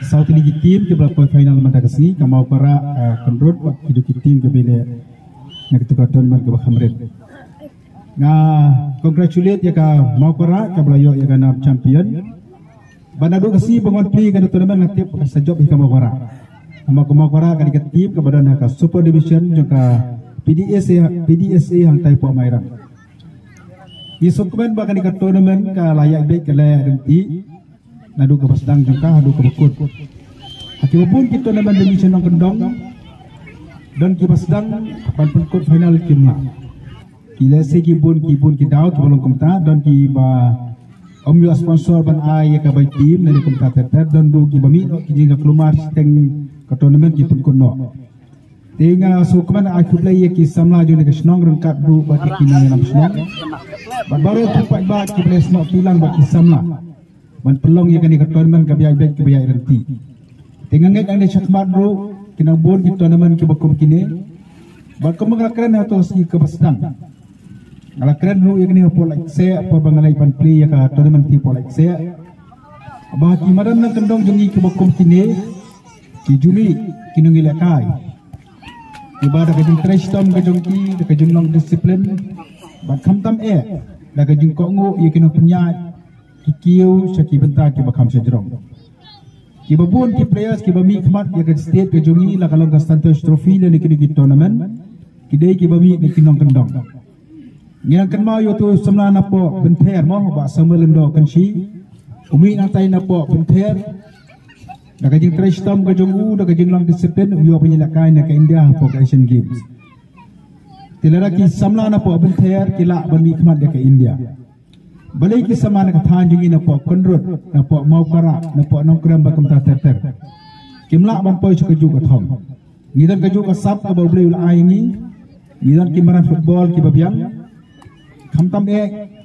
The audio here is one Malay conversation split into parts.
South League team ke berapa final mata kasi kamau para konrod hidup team ke bela nak tukar tournament ke Bahrain. Congratulate ya ka mau para ke belayo ya ka champion. Bandadu kasi bangun play ke tournament nanti sejauh ke mau para. Mau para ke team ke badan ka Super Division juga PDSA hang tai po mairan. Isukumen bahkan ke tournament ke layak baik ke layak renti. Nadu ke pasdang jangka hadu ke bekut. Akibatpun kita naman demi senang kendong dan kita pasdang pan pengkut final kimla. Kila se kibun kidau kibalong kumta dan kiba omyu sponsor ban ay ka bay team nani kumta teter dan du kibami kijinga kelumar teng ke tournament ki pengkut no. Tinga sukuman akiblay ki samla jo ne kesnong rengkat du bati kini nam senong. Baru tempat ba kiblay no pilang bati samla. Man pelong ya kani ke tournament ke biaya baik ke biaya renti. Dengan ngai ane syakmat bro kena bon ki tournament ke bakum kini. Ba ko mangakran atau si ke pasdang. Alakran ru ya kani po like se apa bangalai pan play ya ka tournament ti po like se. Ba ki madan na kendong jungi ke bakum kini. Ki jumi kinungi lakai. Ibadah kajing trash tom ke jongki ke jong long disiplin. Ba khamtam da kajing ko ngo ya kinu penyat. Kikiu syaki bentar ki bakam sejrong. Ki babun ki players ki bami khmat ya ke state ke jungi la kalong ka Santosh Trophy le nikini ki tournament. Ki dei ki bami ni kinong kendong. Ngiang kan mau yo tu semla na po benther mo ba samelendo kan si. Umi na tai na po benther. Da ka jing trash tom ka jungu da ka jing long discipline yo penyelakai na ka India po ka Asian Games. Tilara ki samla na po benther ki la bami khmat ya ke India. Balai ki sama nak than jungi na po konrod na po mau para na po nongkram bakum ta ter kimla ban poi chu kaju ka thom ngidan kaju ka sap ka boble ul ai ni ngidan ki maran football ki babyang khamtam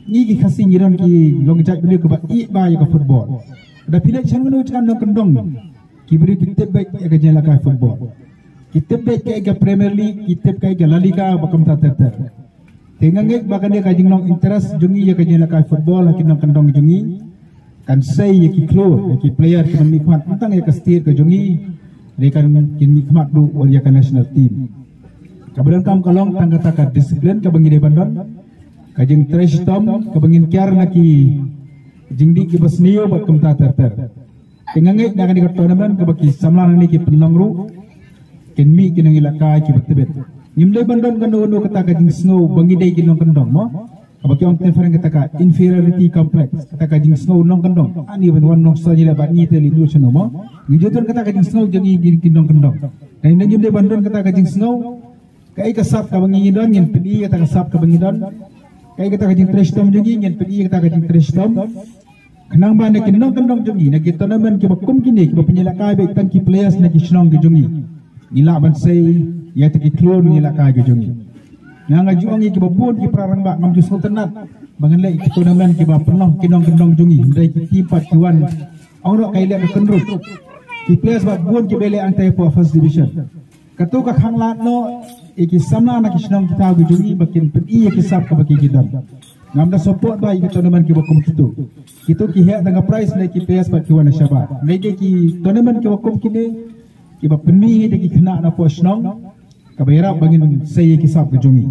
ni ki khasi ngidan ki long jaj beli ka ba I ba ya ka football da pile chan menu chan no kendong ki beri kitep baik ka jela ka football kitep baik ka Premier League kitep ka La Liga bakum ta ter Tengangek bahkan dia kajing long interest jungi ya kajing lakai football lagi nong kendong jungi kan say ya ki klo ya ki player ki nikmat tentang ya ke state ke jungi dia kan nikmat du ya ke national team kabadan kam kalong tangga taka disiplin ke bangi de bandon kajing trash tom ke bangin kiar laki jingdi ki basnio bat kumta ter tengangek dah kan di tournament ke baki samlan ni ki penlongru ken mi ki nang ilakai ki betebet Nimlay bandon kan doon kata kajing snow bangi day kinong kendong mo. Abaki ang tenfereng kata ka inferiority complex kata kajing snow nong kendong. Ani ban wan nong sa jila bat ni teli du chano mo. Ngijoton kata kajing snow jangi kinong kendong. Dan nimlay bandon kata kajing snow kai kasap ka bangi don ngin pedi kata kasap ka bangi don. Kai kata kajing trash tom jangi ngin pedi kata kajing trash tom. Kenang ba na kinong kendong jangi na kita naman ki bakum kini ki penyelakai baik tan ki players na ki snong ki jangi. Ngila ban say ya teki klon ni la ka jungi nga juangi ki babun ki prarang ba ngam jusno tenat bangan le ki tournament ki ba penuh kinong kendong jungi ndai ki tipat kiwan oro kai le kendrut ki players ba bun ki bele antai po first division katu ka khanglat no ki samna na ki snong kita gu jungi bakin pedi ki sap ka baki kidam ngam da support ba ki tournament ki bakum kitu ki he dengan prize le ki players ba kiwan syaba ndai ki tournament ki bakum kini ki ba peni de ki khna na po snong kabayra bangin saya kisap ke jungi